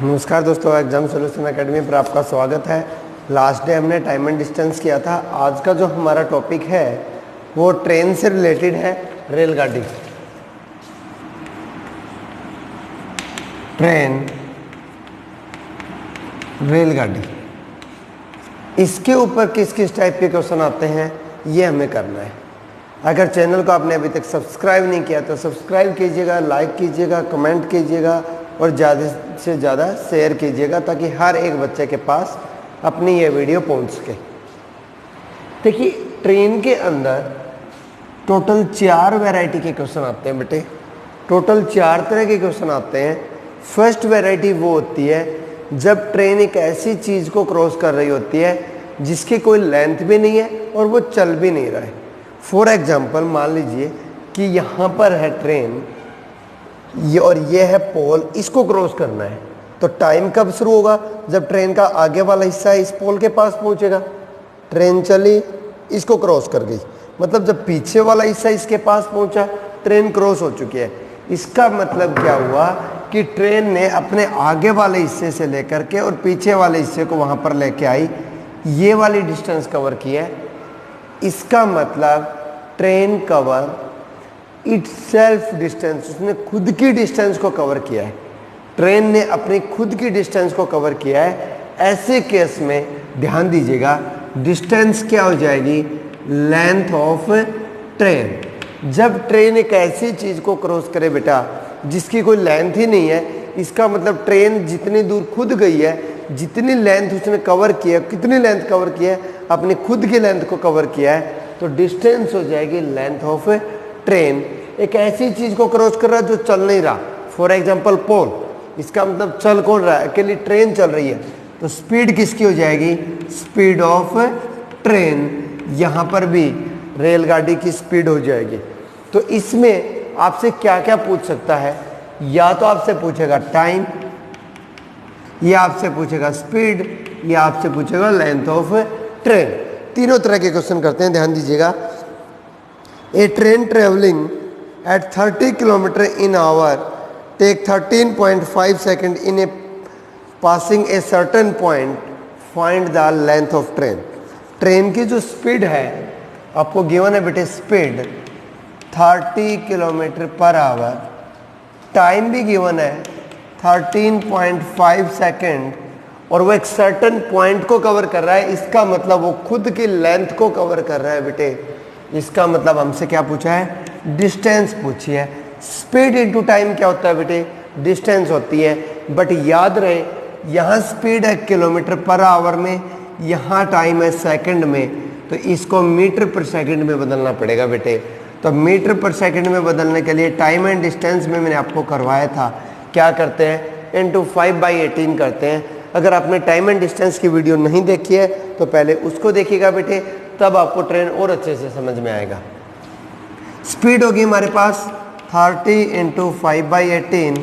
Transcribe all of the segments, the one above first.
नमस्कार दोस्तों, exam solution academy पर आपका स्वागत है। लास्ट डे हमने टाइम एंड डिस्टेंस किया था। आज का जो हमारा टॉपिक है वो ट्रेन से रिलेटेड है, रेलगाड़ी। ट्रेन, रेलगाड़ी, इसके ऊपर किस किस टाइप के क्वेश्चन आते हैं ये हमें करना है। अगर चैनल को आपने अभी तक सब्सक्राइब नहीं किया तो सब्सक्राइब कीजिएगा, लाइक कीजिएगा, कमेंट कीजिएगा और ज़्यादा से ज़्यादा शेयर कीजिएगा ताकि हर एक बच्चे के पास अपनी ये वीडियो पहुंच सके। देखिए, ट्रेन के अंदर टोटल 4 वैरायटी के क्वेश्चन आते हैं बेटे। टोटल 4 तरह के क्वेश्चन आते हैं। फर्स्ट वैरायटी वो होती है जब ट्रेन एक ऐसी चीज़ को क्रॉस कर रही होती है जिसकी कोई लेंथ भी नहीं है और वो चल भी नहीं रहा है। फॉर एग्जाम्पल, मान लीजिए कि यहाँ पर है ट्रेन, ये और ये है पोल, इसको क्रॉस करना है। तो टाइम कब शुरू होगा? जब ट्रेन का आगे वाला हिस्सा इस पोल के पास पहुंचेगा। ट्रेन चली, इसको क्रॉस कर गई, मतलब जब पीछे वाला हिस्सा इसके पास पहुंचा, ट्रेन क्रॉस हो चुकी है। इसका मतलब क्या हुआ कि ट्रेन ने अपने आगे वाले हिस्से से लेकर के और पीछे वाले हिस्से को वहां पर लेके आई, ये वाली डिस्टेंस कवर की है। इसका मतलब train cover it's self distance, उसने खुद की डिस्टेंस को कवर किया है। ट्रेन ने अपनी खुद की डिस्टेंस को कवर किया है। ऐसे केस में ध्यान दीजिएगा, डिस्टेंस क्या हो जाएगी? Length of train. जब ट्रेन एक ऐसी चीज़ को क्रॉस करे बेटा जिसकी कोई लेंथ ही नहीं है, इसका मतलब ट्रेन जितनी दूर खुद गई है, जितनी लेंथ उसने कवर किया, कितनी लेंथ कवर किया है, अपनी खुद की लेंथ को कवर किया है, तो डिस्टेंस हो जाएगी लेंथ ऑफ ट्रेन। एक ऐसी चीज को क्रॉस कर रहा है जो चल नहीं रहा, फॉर एग्जाम्पल पोल, इसका मतलब चल कौन रहा है? अकेली ट्रेन चल रही है, तो स्पीड किसकी हो जाएगी? Speed of train. यहाँ पर भी रेलगाड़ी की स्पीड हो जाएगी। तो इसमें आपसे क्या क्या पूछ सकता है? या तो आपसे पूछेगा टाइम, या आपसे पूछेगा स्पीड, या आपसे पूछेगा लेंथ ऑफ ट्रेन। तीनों तरह के क्वेश्चन करते हैं, ध्यान दीजिएगा। A train traveling at 30 km in hour take 13.5 seconds in a passing a certain point. Find the length of train. Train की जो स्पीड है आपको गिवन है बेटे, speed 30 kilometre per our, time भी गिवन है 13.5 सेकेंड, और वो एक सर्टन पॉइंट को कवर कर रहा है। इसका मतलब वो खुद की लेंथ को कवर कर रहा है बेटे। इसका मतलब हमसे क्या पूछा है? डिस्टेंस पूछी है। स्पीड इनटू टाइम क्या होता है बेटे? डिस्टेंस होती है। बट याद रहे, यहाँ स्पीड है किलोमीटर पर आवर में, यहाँ टाइम है सेकंड में, तो इसको मीटर पर सेकंड में बदलना पड़ेगा बेटे। तो मीटर पर सेकंड में बदलने के लिए टाइम एंड डिस्टेंस में मैंने आपको करवाया था, क्या करते हैं? इंटू 5/18 करते हैं। अगर आपने टाइम एंड डिस्टेंस की वीडियो नहीं देखी है तो पहले उसको देखिएगा बेटे, तब आपको ट्रेन और अच्छे से समझ में आएगा। स्पीड होगी हमारे पास 30 इंटू 5/18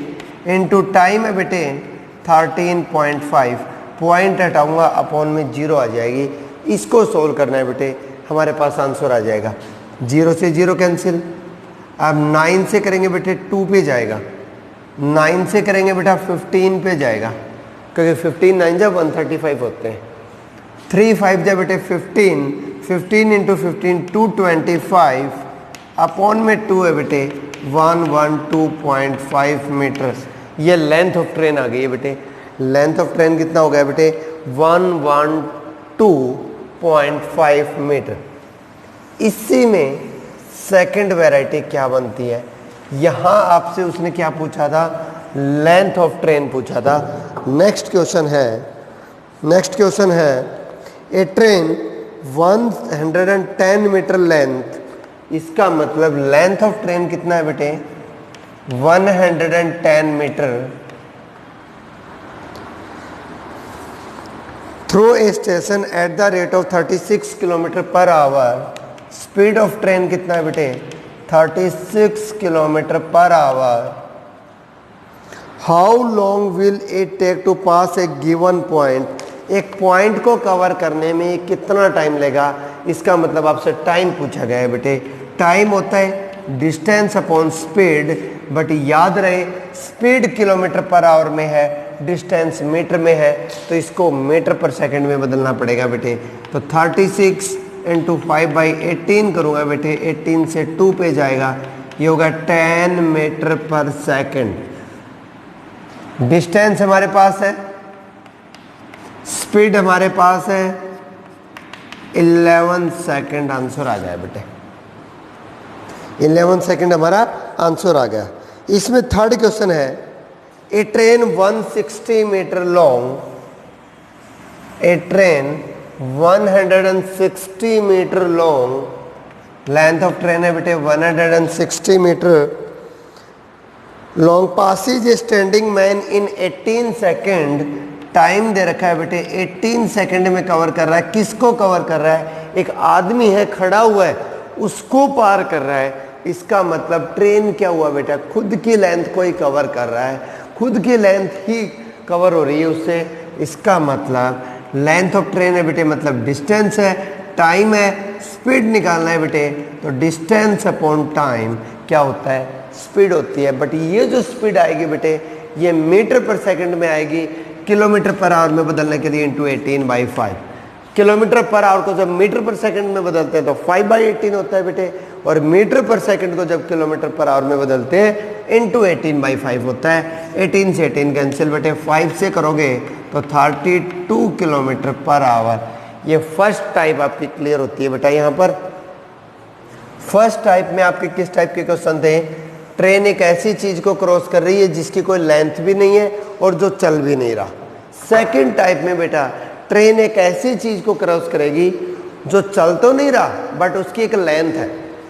इंटू टाइम है बेटे 13.5। पॉइंट हटाऊंगा, अपॉन में 0 आ जाएगी। इसको सोल्व करना है बेटे, हमारे पास आंसर आ जाएगा। 0 से 0 कैंसिल। अब 9 से करेंगे बेटे 2 पे जाएगा, 9 से करेंगे बेटा 15 पे जाएगा, क्योंकि 15 9 जब 135 होते हैं। 3 5 जब बेटे 15 इंटू 15 225, अपॉन में 2 है बेटे 112.5 मीटर्स। ये लेंथ ऑफ ट्रेन आ गई है बेटे। लेंथ ऑफ ट्रेन कितना हो गया बेटे? 112.5 मीटर। इसी में सेकंड वैरायटी क्या बनती है? यहाँ आपसे उसने क्या पूछा था? लेंथ ऑफ ट्रेन पूछा था। नेक्स्ट क्वेश्चन है ए ट्रेन 110 मीटर लेंथ। इसका मतलब लेंथ ऑफ ट्रेन कितना है बेटे? 110 metre through a station at the rate of 36 kilometre per hour. Speed of train कितना है बेटे? 36 kilometre per hour. How long will it take to pass a given point? एक point को cover करने में कितना टाइम लेगा? इसका मतलब आपसे टाइम पूछा गया है बेटे। टाइम होता है डिस्टेंस अपॉन स्पीड, बट याद रहे स्पीड किलोमीटर पर आवर में है, डिस्टेंस मीटर में है, तो इसको मीटर पर सेकंड में बदलना पड़ेगा बेटे। तो 36 इंटू 5/18 करूँगा बेटे, 18 से 2 पे जाएगा, ये होगा 10 मीटर पर सेकंड। डिस्टेंस हमारे पास है, स्पीड हमारे पास है 11 सेकंड, आंसर आ जाए बेटे 11 सेकंड हमारा आंसर आ गया। इसमें थर्ड क्वेश्चन है, a train 160 metre long, a train 160 metre long, length of train है बेटे 160 metre long, passes a standing man in 18 second, time दे रखा है बेटे 18 सेकंड में कवर कर रहा है। किसको कवर कर रहा है? एक आदमी है खड़ा हुआ है, उसको पार कर रहा है। इसका मतलब ट्रेन क्या हुआ बेटा, खुद की लेंथ को ही कवर कर रहा है, खुद की लेंथ ही कवर हो रही है उससे। इसका मतलब लेंथ ऑफ ट्रेन है बेटे, मतलब डिस्टेंस है, टाइम है, स्पीड निकालना है बेटे, तो डिस्टेंस अपॉन टाइम क्या होता है? स्पीड होती है। बट ये जो स्पीड आएगी बेटे, ये मीटर पर सेकंड में आएगी, किलोमीटर पर आवर में बदलने के लिए इंटू 18/5। किलोमीटर पर आवर को जब मीटर पर सेकंड में बदलते हैं तो 5/18 होता है बेटे, और मीटर पर सेकंड को जब किलोमीटर पर आवर में बदलते हैं इंटू 18/5 होता है। 18 से 18 कैंसिल बेटे, 5 से करोगे तो 32 किलोमीटर पर आवर। ये फर्स्ट टाइप आपकी क्लियर होती है बेटा। यहाँ पर फर्स्ट टाइप में आपके किस टाइप के क्वेश्चन थे? ट्रेन एक ऐसी चीज को क्रॉस कर रही है जिसकी कोई लेंथ भी नहीं है और जो चल भी नहीं रहा। सेकंड टाइप में बेटा ट्रेन एक ऐसी चीज को क्रॉस करेगी जो चल तो नहीं रहा बट उसकी एक लेंथ है।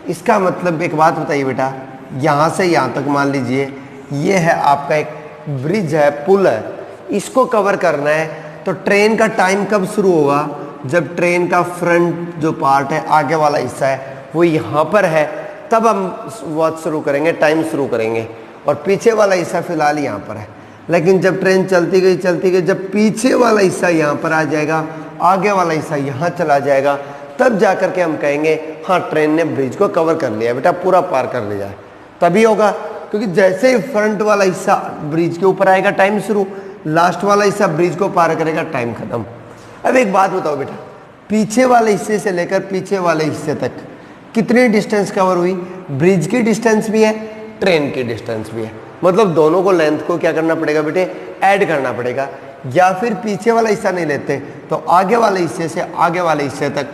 इसका मतलब एक बात बताइए बेटा, यहाँ से यहाँ तक मान लीजिए ये है आपका एक ब्रिज है, पुल है, इसको कवर करना है, तो ट्रेन का टाइम कब शुरू होगा? जब ट्रेन का फ्रंट जो पार्ट है, आगे वाला हिस्सा है, वो यहाँ पर है, तब हम वॉच शुरू करेंगे, टाइम शुरू करेंगे, और पीछे वाला हिस्सा फिलहाल यहाँ पर है। लेकिन जब ट्रेन चलती गई, जब पीछे वाला हिस्सा यहाँ पर आ जाएगा, आगे वाला हिस्सा यहाँ चला जाएगा, तब जा कर के हम कहेंगे हाँ ट्रेन ने ब्रिज को कवर कर लिया बेटा, पूरा पार कर लिया है। तभी होगा, क्योंकि जैसे ही फ्रंट वाला हिस्सा ब्रिज के ऊपर आएगा टाइम शुरू, लास्ट वाला हिस्सा ब्रिज को पार करेगा टाइम खत्म। अब एक बात बताओ बेटा, पीछे वाले हिस्से से लेकर पीछे वाले हिस्से तक कितनी डिस्टेंस कवर हुई? ब्रिज की डिस्टेंस भी है, ट्रेन की डिस्टेंस भी है, मतलब दोनों को लेंथ को क्या करना पड़ेगा बेटे? ऐड करना पड़ेगा। या फिर पीछे वाला हिस्सा नहीं लेते तो आगे वाले हिस्से से आगे वाले हिस्से तक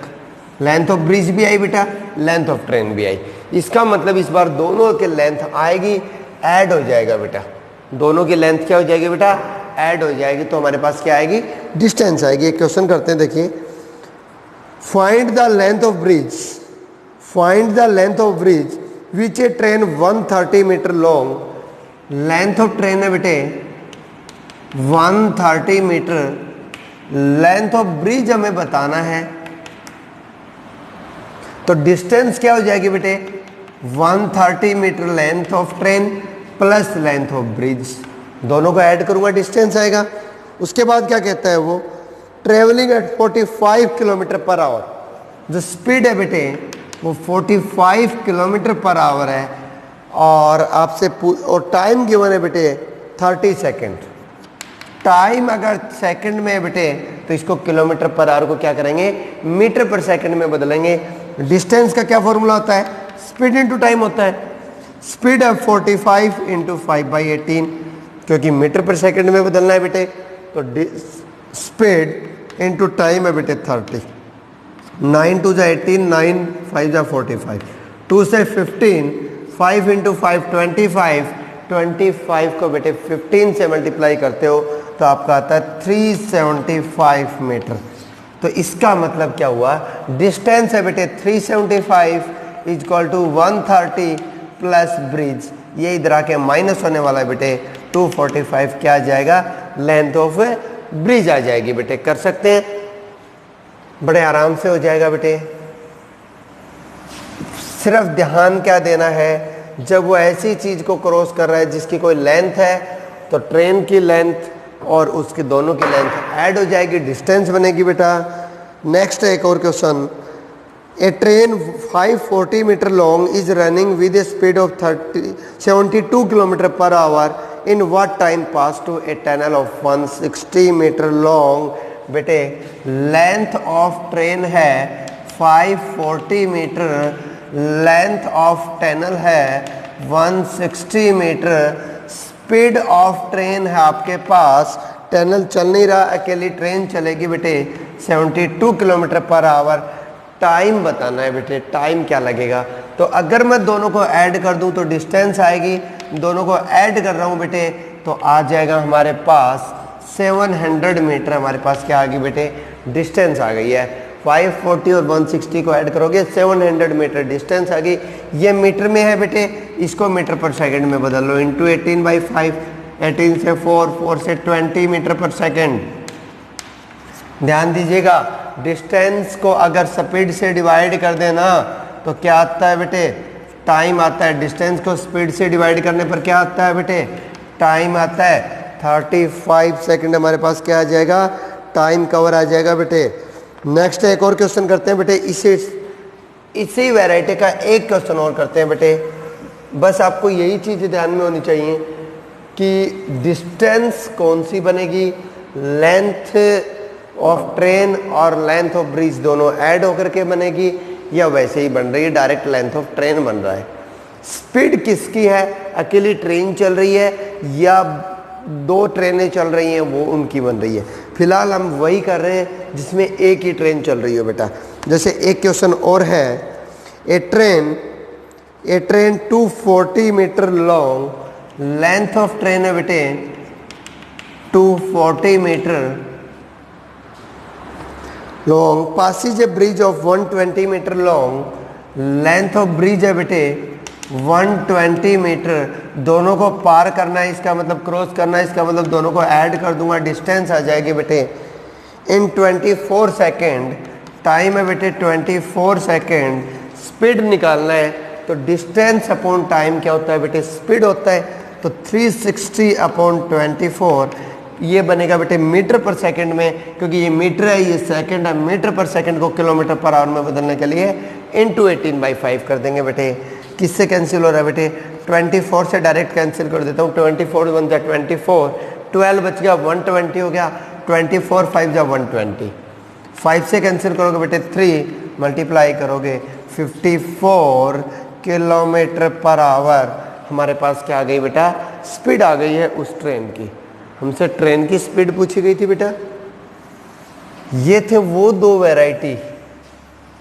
लेंथ ऑफ ब्रिज भी आई बेटा, लेंथ ऑफ ट्रेन भी आई। इसका मतलब इस बार दोनों की लेंथ आएगी, ऐड हो जाएगा बेटा, दोनों की लेंथ क्या हो जाएगी बेटा? ऐड हो जाएगी, तो हमारे पास क्या आएगी? डिस्टेंस आएगी। एक क्वेश्चन करते हैं, देखिए, find the length of bridge, find the length of bridge which a train 130 metre long, length of train है बेटे 130 मीटर, लेंथ ऑफ ब्रिज हमें बताना है, तो डिस्टेंस क्या हो जाएगी बेटे? 130 metre length of train plus length of bridge, दोनों को ऐड करूंगा, डिस्टेंस आएगा। उसके बाद क्या कहता है वो? Travelling at 45 kilometre per our, जो स्पीड है बेटे वो 45 किलोमीटर पर आवर है, और आपसे और टाइम गिवन है बेटे 30 सेकेंड। टाइम अगर सेकंड में है बेटे तो इसको किलोमीटर पर आवर को क्या करेंगे? मीटर पर सेकंड में बदलेंगे। डिस्टेंस का क्या फॉर्मूला होता है? स्पीड इंटू टाइम होता है। स्पीड है 45 इंटू 5/18, क्योंकि मीटर पर सेकंड में बदलना है बेटे, तो स्पीड इंटू टाइम है बेटे 30। 9 2 जा 18, 9 5 जा 45, 2 से 15, 5 इंटू 5 25, 25 को बेटे 15 से मल्टीप्लाई करते हो तो आपका आता है 375 मीटर। तो इसका मतलब क्या हुआ? डिस्टेंस है बेटे 375 is equal to 130 plus bridge, ये इधर आके माइनस होने वाला है बेटे, 245 क्या आ जाएगा? लेंथ ऑफ ब्रिज आ जाएगी बेटे। कर सकते हैं, बड़े आराम से हो जाएगा बेटे। सिर्फ ध्यान क्या देना है, जब वो ऐसी चीज को क्रॉस कर रहा है जिसकी कोई लेंथ है, तो ट्रेन की लेंथ और उसके दोनों की लेंथ ऐड हो जाएगी, डिस्टेंस बनेगी बेटा। नेक्स्ट है एक और question, a train 540 metre long is running with a speed of 72 kilometre per hour in what time pass to a tunnel of 160 metre long. बेटे लेंथ ऑफ ट्रेन है 540 metre, length of tunnel है 160 metre, speed of train है आपके पास, tunnel चल नहीं रहा, अकेली train चलेगी बेटे 72 किलोमीटर पर आवर। टाइम बताना है बेटे, टाइम क्या लगेगा। तो अगर मैं दोनों को ऐड कर दूं तो डिस्टेंस आएगी, दोनों को ऐड कर रहा हूं बेटे तो आ जाएगा हमारे पास 700 मीटर। हमारे पास क्या आ गई बेटे, डिस्टेंस आ गई है। 540 और 160 को ऐड करोगे 700 मीटर डिस्टेंस आ गई। ये मीटर में है बेटे, इसको मीटर पर सेकंड में बदल लो, इंटू 18/5, 18 से 4 से 20 मीटर पर सेकंड। ध्यान दीजिएगा, डिस्टेंस को अगर स्पीड से डिवाइड कर देना तो क्या आता है बेटे, टाइम आता है। डिस्टेंस को स्पीड से डिवाइड करने पर क्या आता है बेटे, टाइम आता है। 35 सेकंड हमारे पास क्या आ जाएगा, टाइम कवर आ जाएगा बेटे। नेक्स्ट एक और क्वेश्चन करते हैं बेटे, इसी वैरायटी का एक क्वेश्चन और करते हैं बेटे। बस आपको यही चीज़ ध्यान में होनी चाहिए कि डिस्टेंस कौन सी बनेगी, लेंथ ऑफ ट्रेन और लेंथ ऑफ ब्रिज दोनों ऐड होकर के बनेगी या वैसे ही बन रही है, डायरेक्ट लेंथ ऑफ ट्रेन बन रहा है। स्पीड किसकी है, अकेली ट्रेन चल रही है या दो ट्रेनें चल रही हैं वो उनकी बन रही है। फिलहाल हम वही कर रहे हैं जिसमें एक ही ट्रेन चल रही हो बेटा। जैसे एक क्वेश्चन और है, a train 240 metre long, length of train है बेटे 240 metre long, passes a bridge of 120 metre long, length of bridge है बेटे 120 मीटर। दोनों को पार करना है, इसका मतलब क्रॉस करना है, इसका मतलब दोनों को ऐड कर दूंगा, डिस्टेंस आ जाएगी बेटे इन 24 सेकेंड। टाइम है बेटे 24 सेकेंड। स्पीड निकालना है तो डिस्टेंस अपॉन टाइम क्या होता है बेटे, स्पीड होता है। तो 360 अपॉन 24 ये बनेगा बेटे मीटर पर सेकंड में, क्योंकि ये मीटर है ये सेकंड है। मीटर पर सेकंड को किलोमीटर पर आवर में बदलने के लिए इंटू 18/5 कर देंगे बेटे। किससे कैंसिल हो रहा है बेटे, 24 से डायरेक्ट कैंसिल कर देता हूँ। 24 1 जा 24, 12 बच गया, 120 हो गया, 24 5 जा 120, 5 से कैंसिल करोगे बेटे 3 मल्टीप्लाई करोगे 54 किलोमीटर पर आवर। हमारे पास क्या आ गई बेटा, स्पीड आ गई है उस ट्रेन की। हमसे ट्रेन की स्पीड पूछी गई थी बेटा। ये थे वो दो वैरायटी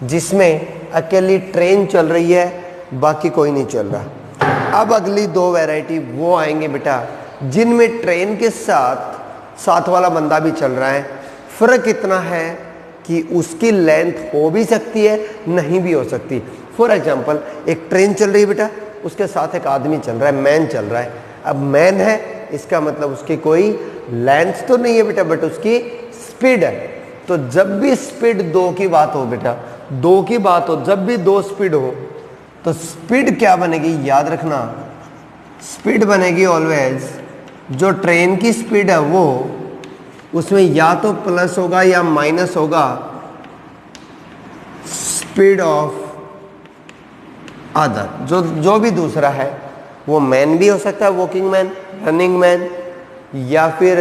जिसमें अकेली ट्रेन चल रही है, बाकी कोई नहीं चल रहा। अब अगली दो वैरायटी वो आएंगे बेटा जिनमें ट्रेन के साथ वाला बंदा भी चल रहा है। फर्क इतना है कि उसकी लेंथ हो भी सकती है, नहीं भी हो सकती। फॉर एग्जाम्पल एक ट्रेन चल रही है बेटा, उसके साथ एक आदमी चल रहा है, मैन चल रहा है। अब मैन है इसका मतलब उसकी कोई लेंथ तो नहीं है बेटा, बट उसकी स्पीड है। तो जब भी स्पीड 2 की बात हो बेटा, 2 की बात हो, जब भी 2 स्पीड हो तो स्पीड क्या बनेगी, याद रखना स्पीड बनेगी ऑलवेज जो ट्रेन की स्पीड है वो उसमें या तो प्लस होगा या माइनस होगा स्पीड ऑफ अदर। जो भी दूसरा है वो मैन भी हो सकता है, वॉकिंग मैन, रनिंग मैन, या फिर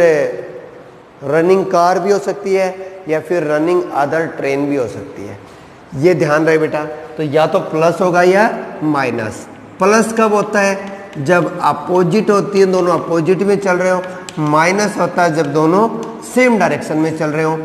रनिंग कार भी हो सकती है, या फिर रनिंग अदर ट्रेन भी हो सकती है। ये ध्यान रहे बेटा। तो या तो प्लस होगा या माइनस। प्लस कब होता है, जब अपोजिट होती है, दोनों अपोजिट में चल रहे हो। माइनस होता है जब दोनों सेम डायरेक्शन में चल रहे हो।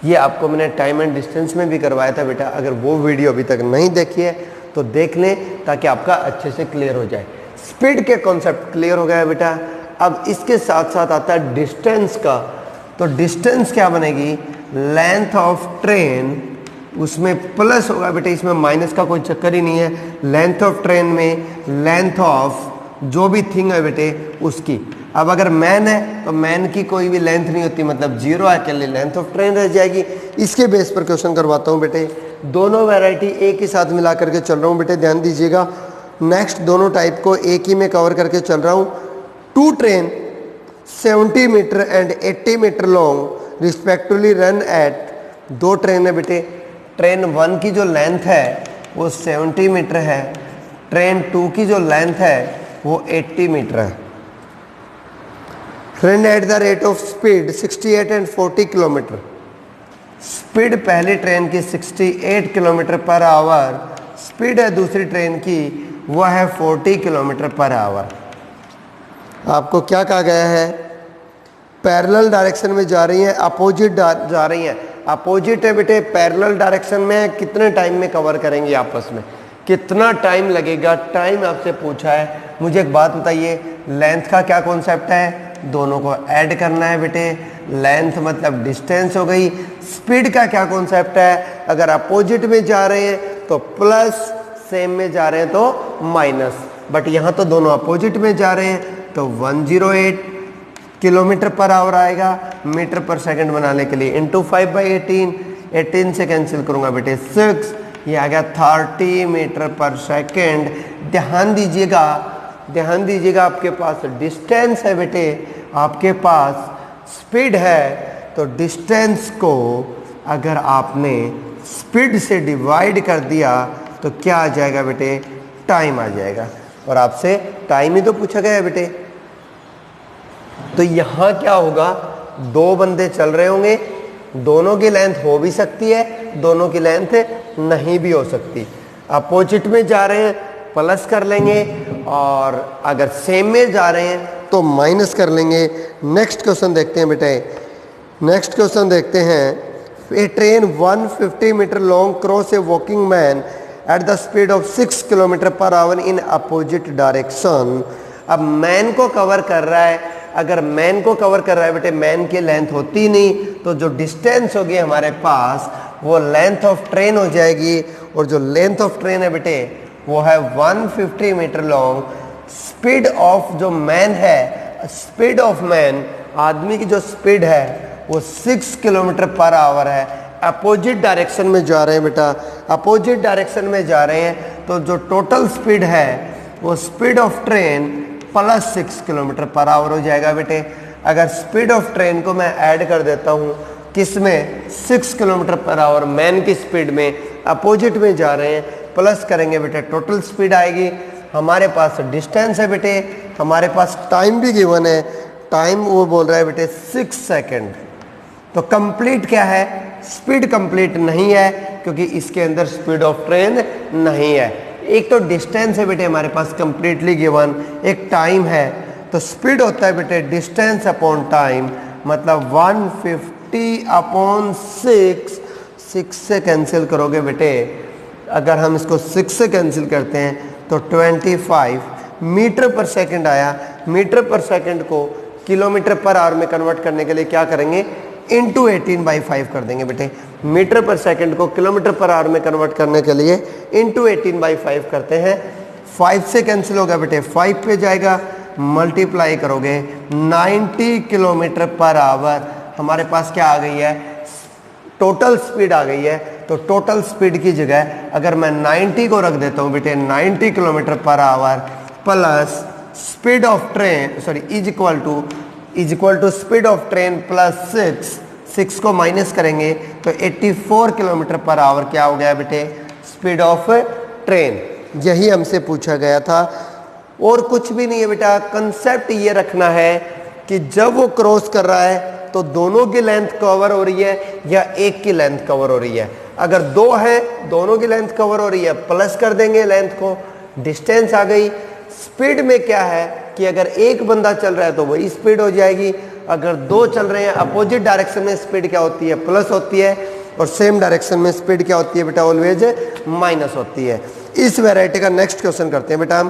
ये आपको मैंने टाइम एंड डिस्टेंस में भी करवाया था बेटा। अगर वो वीडियो अभी तक नहीं देखी है तो देख लें ताकि आपका अच्छे से क्लियर हो जाए। स्पीड के कॉन्सेप्ट क्लियर हो गया है बेटा। अब इसके साथ साथ आता है डिस्टेंस का। तो डिस्टेंस क्या बनेगी, लेंथ ऑफ ट्रेन, उसमें प्लस होगा बेटे, इसमें माइनस का कोई चक्कर ही नहीं है। लेंथ ऑफ ट्रेन में लेंथ ऑफ जो भी थिंग है बेटे उसकी। अब अगर मैन है तो मैन की कोई भी लेंथ नहीं होती, मतलब 0 है, के लिए लेंथ ऑफ ट्रेन रह जाएगी। इसके बेस पर क्वेश्चन करवाता हूँ बेटे। दोनों वैरायटी एक ही साथ मिला करके चल रहा हूँ बेटे, ध्यान दीजिएगा। नेक्स्ट दोनों टाइप को एक ही में कवर करके चल रहा हूँ। 2 train 70 metre and 80 metre long respectively run at, 2 train है बेटे। ट्रेन 1 की जो लेंथ है वो 70 मीटर है, ट्रेन 2 की जो लेंथ है वो 80 मीटर है। Run at the rate of speed 68 and 40 kilometre. Speed पहली ट्रेन की 68 किलोमीटर पर आवर, स्पीड है दूसरी ट्रेन की वो है 40 किलोमीटर पर आवर। आपको क्या कहा गया है? पैरेलल डायरेक्शन में जा रही हैं, अपोजिट जा रही हैं। अपोजिट है बेटे, पैरेलल डायरेक्शन में कितने टाइम में कवर करेंगे आपस में, कितना टाइम लगेगा, टाइम आपसे पूछा है। मुझे एक बात बताइए, लेंथ का क्या कॉन्सेप्ट है? दोनों को ऐड करना है बेटे, लेंथ मतलब डिस्टेंस हो गई। स्पीड का क्या कॉन्सेप्ट है? अगर अपोजिट में जा रहे हैं तो प्लस, सेम में जा रहे हैं तो माइनस, बट यहाँ तो दोनों अपोजिट में जा रहे हैं तो 108 किलोमीटर पर आवर आएगा। मीटर पर सेकंड बनाने के लिए इंटू 5/18, 18 से कैंसिल करूंगा बेटे 6, ये आ गया 30 मीटर पर सेकंड। ध्यान दीजिएगा, ध्यान दीजिएगा, आपके पास डिस्टेंस है बेटे, आपके पास स्पीड है, तो डिस्टेंस को अगर आपने स्पीड से डिवाइड कर दिया तो क्या आ जाएगा बेटे? टाइम आ जाएगा। और आपसे टाइम ही तो पूछा गया है बेटे। तो यहाँ क्या होगा, दो बंदे चल रहे होंगे, दोनों की लेंथ हो भी सकती है, दोनों की लेंथ नहीं भी हो सकती। अपोजिट में जा रहे हैं प्लस कर लेंगे, और अगर सेम में जा रहे हैं तो माइनस कर लेंगे। नेक्स्ट क्वेश्चन देखते हैं बेटे, नेक्स्ट क्वेश्चन देखते हैं। A train 150 metre long cross a walking man at the speed of 6 kilometre per hour in opposite direction. अब मैन को कवर कर रहा है, अगर मैन को कवर कर रहा है बेटे, मैन की लेंथ होती नहीं, तो जो डिस्टेंस होगी हमारे पास वो लेंथ ऑफ ट्रेन हो जाएगी। और जो लेंथ ऑफ ट्रेन है बेटे वो है 150 मीटर लॉन्ग। स्पीड ऑफ जो मैन है, स्पीड ऑफ मैन, आदमी की जो स्पीड है वो 6 किलोमीटर पर आवर है। अपोजिट डायरेक्शन में जा रहे हैं बेटा, अपोजिट डायरेक्शन में जा रहे हैं, तो जो टोटल स्पीड है वो speed of train plus 6 kilometre per our हो जाएगा बेटे। अगर स्पीड ऑफ ट्रेन को मैं ऐड कर देता हूँ किसमें, 6 किलोमीटर पर आवर मैन की स्पीड में, अपोजिट में जा रहे हैं, प्लस करेंगे बेटे, टोटल स्पीड आएगी। हमारे पास डिस्टेंस है बेटे, हमारे पास टाइम भी गिवन है, टाइम वो बोल रहा है बेटे 6 सेकेंड। तो कंप्लीट क्या है? स्पीड कंप्लीट नहीं है क्योंकि इसके अंदर स्पीड ऑफ ट्रेन नहीं है। एक तो डिस्टेंस है बेटे हमारे पास कंप्लीटली गिवन, एक टाइम है, तो स्पीड होता है बेटे डिस्टेंस अपॉन टाइम, मतलब 150 अपॉन 6। 6 से कैंसिल करोगे बेटे, अगर हम इसको 6 से कैंसिल करते हैं तो 25 मीटर पर सेकंड आया। मीटर पर सेकंड को किलोमीटर पर आवर में कन्वर्ट करने के लिए क्या करेंगे, इंटू 18/5 कर देंगे बेटे। मीटर पर सेकंड को किलोमीटर पर आवर में कन्वर्ट करने के लिए इंटू 18/5 करते हैं। 5 से कैंसिल होगा बेटे, 5 पे जाएगा, मल्टीप्लाई करोगे 90 किलोमीटर पर आवर। हमारे पास क्या आ गई है, टोटल स्पीड आ गई है। तो टोटल स्पीड की जगह अगर मैं 90 को रख देता हूँ बेटे, 90 kilometre per hour plus speed of train, sorry is equal to speed of train plus 6 को माइनस करेंगे तो 84 किलोमीटर पर आवर क्या हो गया बेटे, स्पीड ऑफ ट्रेन। यही हमसे पूछा गया था और कुछ भी नहीं है बेटा। कंसेप्ट ये रखना है कि जब वो क्रॉस कर रहा है तो दोनों की लेंथ कवर हो रही है या एक की लेंथ कवर हो रही है। अगर दो है, दोनों की लेंथ कवर हो रही है, प्लस कर देंगे लेंथ को, डिस्टेंस आ गई। स्पीड में क्या है कि अगर एक बंदा चल रहा है तो वही स्पीड हो जाएगी, अगर दो चल रहे हैं अपोजिट डायरेक्शन में स्पीड क्या होती है, प्लस होती है, और सेम डायरेक्शन में स्पीड क्या होती है बेटा, ऑलवेज माइनस होती है। इस वैरायटी का नेक्स्ट क्वेश्चन करते हैं बेटा।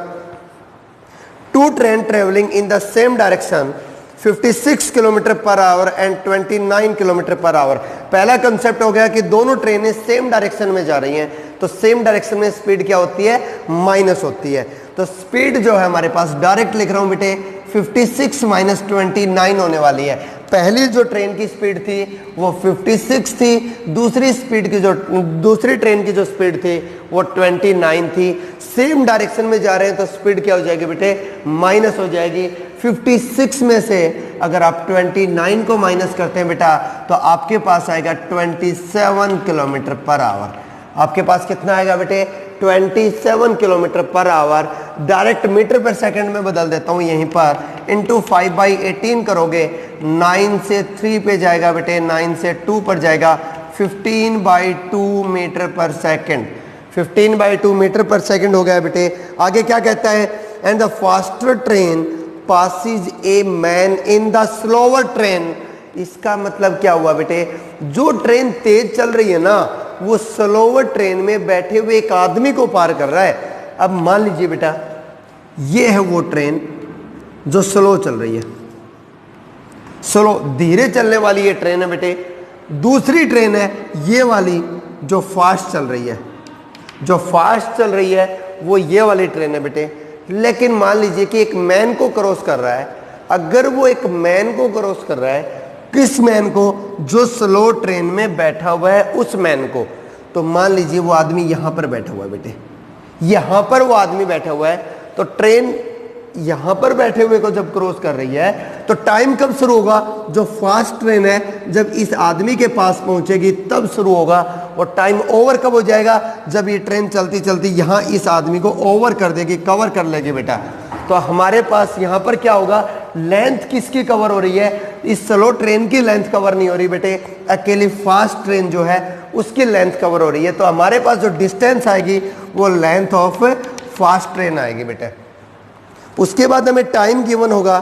Two train travelling in the same direction 56 kilometre per hour and 29 kilometre per hour. पहला कंसेप्ट हो गया कि दोनों ट्रेनें सेम डायरेक्शन में जा रही हैं, तो सेम डायरेक्शन में स्पीड क्या होती है, माइनस होती है। तो स्पीड जो है हमारे पास डायरेक्ट लिख रहा हूं बेटे 56 माइनस 29 होने वाली है। पहली जो ट्रेन की स्पीड थी वो 56 थी, दूसरी ट्रेन की जो स्पीड थी वो 29 थी। सेम डायरेक्शन में जा रहे हैं तो स्पीड क्या हो जाएगी बेटे, माइनस हो जाएगी। 56 में से अगर आप 29 को माइनस करते हैं बेटा तो आपके पास आएगा 27 किलोमीटर पर आवर। आपके पास कितना आएगा बेटे, 27 kilometre per hour. Direct metre per second में बदल देता हूं यहीं पर, इंटू 5/18 करोगे, 9 से 3 पे जाएगा बेटे, 9 से 2 पर जाएगा, 15/2 metre per second. 15/2 metre per second हो गया बेटे। आगे क्या कहता है, and the faster train passes a man in the slower train. इसका मतलब क्या हुआ बेटे, जो ट्रेन तेज चल रही है ना, वो स्लोअर ट्रेन में बैठे हुए एक आदमी को पार कर रहा है। अब मान लीजिए बेटा, ये है वो ट्रेन जो स्लो चल रही है, स्लो धीरे चलने वाली ये ट्रेन है बेटे। दूसरी ट्रेन है ये वाली जो फास्ट चल रही है, जो फास्ट चल रही है वो ये वाली ट्रेन है बेटे। लेकिन मान लीजिए कि एक मैन को क्रॉस कर रहा है। अगर वो एक मैन को क्रॉस कर रहा है, किस मैन को, जो स्लो ट्रेन में बैठा हुआ है उस मैन को, तो मान लीजिए वो आदमी यहां पर बैठा हुआ है बेटे, यहां पर वो आदमी बैठा हुआ है, तो ट्रेन यहां पर बैठे हुए को जब क्रॉस कर रही है तो टाइम कब शुरू होगा, जो फास्ट ट्रेन है जब इस आदमी के पास पहुंचेगी तब शुरू होगा। और टाइम ओवर कब हो जाएगा, जब ये ट्रेन चलती चलती यहां इस आदमी को ओवर कर देगी, कवर कर लेगी बेटा। तो हमारे पास यहां पर क्या होगा, लेंथ किसकी कवर हो रही है, इस स्लो ट्रेन की लेंथ कवर नहीं हो रही बेटे, अकेली फास्ट ट्रेन जो है उसकी लेंथ कवर हो रही है। तो हमारे पास जो डिस्टेंस आएगी वो लेंथ ऑफ फास्ट ट्रेन आएगी बेटे। उसके बाद हमें टाइम गिवन होगा,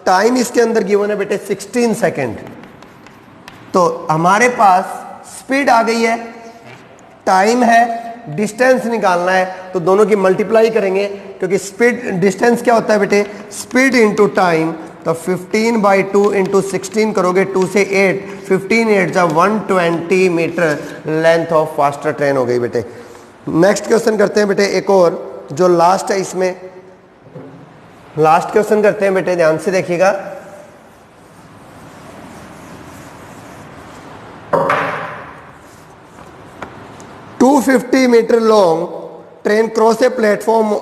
टाइम इसके अंदर गिवन है बेटे 16 सेकेंड। तो हमारे पास स्पीड आ गई है, टाइम है, डिस्टेंस निकालना है, तो दोनों की मल्टीप्लाई करेंगे, क्योंकि स्पीड डिस्टेंस क्या होता है बेटे, स्पीड इंटू टाइम। तो 15/2 इंटू 16 करोगे, 2 से 8, 15 8 जा 120 metre length of faster train हो गई बेटे। नेक्स्ट क्वेश्चन करते हैं बेटे, एक और जो लास्ट है, इसमें लास्ट क्वेश्चन करते हैं बेटे, ध्यान से देखिएगा। $250 metre long train cross a platform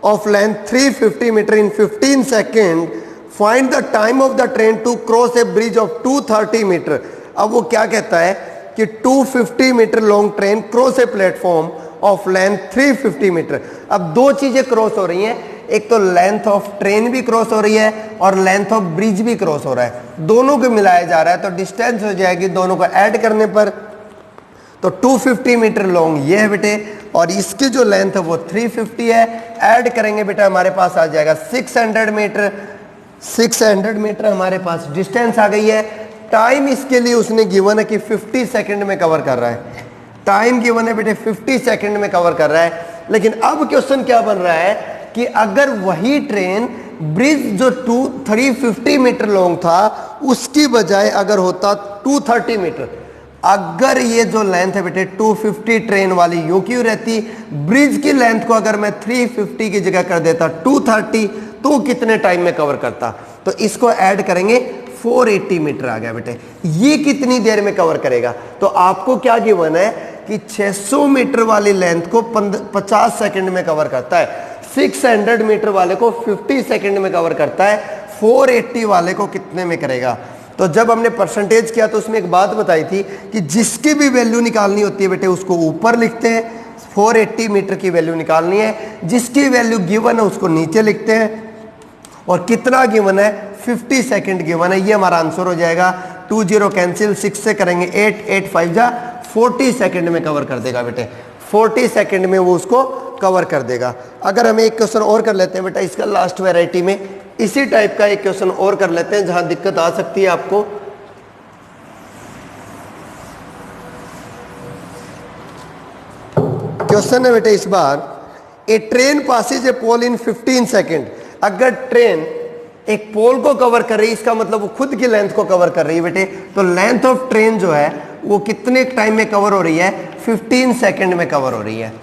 of length 350 metre in 15 second. Find the time of the train to cross a bridge of 230 metre. अब वो क्या कहता है कि 250 metre long train cross a platform of length 350 metre. अब दो चीजें cross हो रही हैं, एक तो लेंथ ऑफ ट्रेन भी क्रॉस हो रही है और लेंथ ऑफ ब्रिज भी क्रॉस हो रहा है, दोनों को मिलाया जा रहा है, तो डिस्टेंस हो जाएगी दोनों को ऐड करने पर। तो 250 मीटर लॉन्ग ये है बेटे, और इसकी जो लेंथ है वो 350 है। ऐड करेंगे बेटा, हमारे पास आ जाएगा 600 मीटर। 600 मीटर हमारे पास डिस्टेंस आ गई है। टाइम इसके लिए उसने गिवन है कि 50 सेकंड में कवर कर रहा है, टाइम गिवन है बेटे 50 सेकंड में कवर कर रहा है। लेकिन अब क्वेश्चन क्या बन रहा है कि अगर वही ट्रेन ब्रिज जो 350 मीटर लॉन्ग था उसकी बजाय अगर होता 230 मीटर, अगर ये जो लेंथ है बेटे 250 ट्रेन वाली यूं क्यों रहती, ब्रिज की लेंथ को अगर मैं 350 की जगह कर देता 230, तो कितने टाइम में कवर करता। तो इसको ऐड करेंगे, 480 मीटर आ गया बेटे। ये कितनी देर में कवर करेगा, तो आपको क्या गिवन है कि 600 मीटर वाली लेंथ को 50 सेकंड में कवर करता है, 600 मीटर वाले को 50 सेकंड में कवर करता है, 480 वाले को कितने में करेगा। तो जब हमने परसेंटेज किया तो उसमें एक बात बताई थी कि जिसकी भी वैल्यू निकालनी होती है बेटे उसको ऊपर लिखते हैं, 480 मीटर की वैल्यू निकालनी है, जिसकी वैल्यू गिवन है उसको नीचे लिखते हैं, और कितना गिवन है 50 सेकंड गिवन है, ये हमारा आंसर हो जाएगा। 20 कैंसिल, 6 से करेंगे 8, 8 5 जा 40 सेकंड में कवर कर देगा बेटे, 40 सेकंड में वो उसको कवर कर देगा। अगर हम एक क्वेश्चन और कर लेते हैं बेटा, इसका लास्ट वैरायटी में इसी टाइप का एक क्वेश्चन और कर लेते हैं जहां दिक्कत आ सकती है आपको। क्वेश्चन है बेटे इस बार, ए ट्रेन पासिज ए पोल इन 15 सेकंड। अगर ट्रेन एक पोल को कवर कर रही है, इसका मतलब वो खुद की लेंथ को कवर कर रही है बेटे, तो लेंथ ऑफ ट्रेन जो है वो कितने टाइम में कवर हो रही है, 15 सेकंड में कवर हो रही है।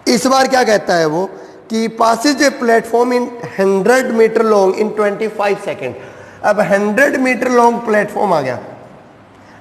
इस बार क्या कहता है वो कि passes a platform in 100 metre long in 25 second. अब 100 मीटर लॉन्ग प्लेटफॉर्म आ गया,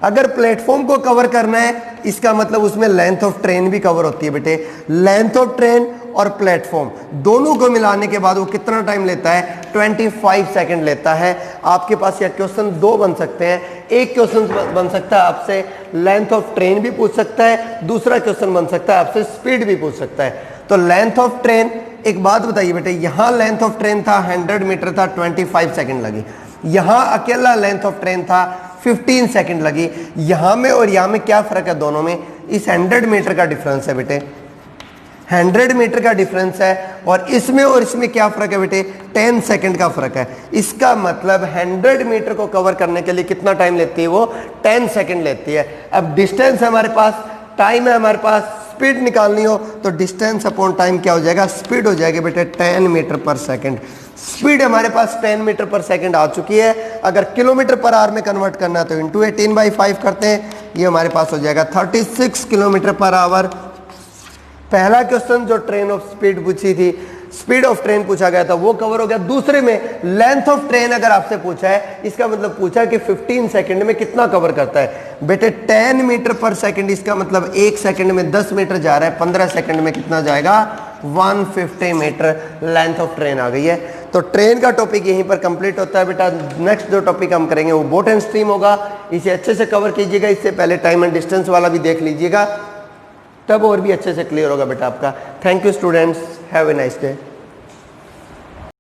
अगर प्लेटफॉर्म को कवर करना है इसका मतलब उसमें लेंथ ऑफ ट्रेन भी कवर होती है बेटे। लेंथ ऑफ ट्रेन और प्लेटफॉर्म दोनों को मिलाने के बाद वो कितना टाइम लेता है, 25 सेकंड लेता है। आपके पास यह क्वेश्चन दो बन सकते हैं, एक क्वेश्चन बन सकता है आपसे लेंथ ऑफ ट्रेन भी पूछ सकता है, दूसरा क्वेश्चन बन सकता है आपसे स्पीड भी पूछ सकता है। तो लेंथ ऑफ ट्रेन, एक बात बताइए बेटे, यहां लेंथ ऑफ ट्रेन था 100 मीटर था, 25 सेकंड लगी। यहां अकेला लेंथ ऑफ ट्रेन था 15 सेकंड लगी। यहां में और यहां में क्या फर्क है दोनों में? इस 100 मीटर का डिफरेंस है बेटे, 100 मीटर का डिफरेंस है। और इसमें क्या फर्क है बेटे? 10 सेकंड का फर्क है। इसका मतलब 100 मीटर को कवर करने के लिए कितना टाइम लेती है वो? 10 सेकंड लेती है। अब डिस्टेंस है हमारे पास, टाइम है हमारे पास, स्पीड निकालनी हो तो डिस्टेंस अपॉन टाइम क्या हो जाएगा? स्पीड हो जाएगी बेटे 10 मीटर पर सेकंड। स्पीड हमारे पास 10 मीटर पर सेकंड आ चुकी है। अगर किलोमीटर पर आवर में कन्वर्ट करना है तो इंटू 18/5 करते हैं, ये हमारे पास हो जाएगा 36 किलोमीटर पर आवर। पहला क्वेश्चन जो ट्रेन ऑफ स्पीड पूछी थी, स्पीड ऑफ ट्रेन पूछा गया था, वो कवर हो गया। दूसरे में लेंथ ऑफ ट्रेन अगर आपसे पूछा है, इसका मतलब पूछा कि 15 सेकंड में कितना कवर करता है बेटे? 10 मीटर पर सेकंड, इसका मतलब 1 सेकंड में 10 मीटर जा रहा है, 15 सेकंड में कितना जाएगा? 150 मीटर लेंथ ऑफ ट्रेन आ गई है। तो ट्रेन का टॉपिक यहीं पर कंप्लीट होता है बेटा। नेक्स्ट जो टॉपिक हम करेंगे वो बोट एंड स्ट्रीम होगा। इसे अच्छे से कवर कीजिएगा, इससे पहले टाइम एंड डिस्टेंस वाला भी देख लीजिएगा, तब और भी अच्छे से क्लियर होगा बेटा आपका। Thank you students, have a nice day.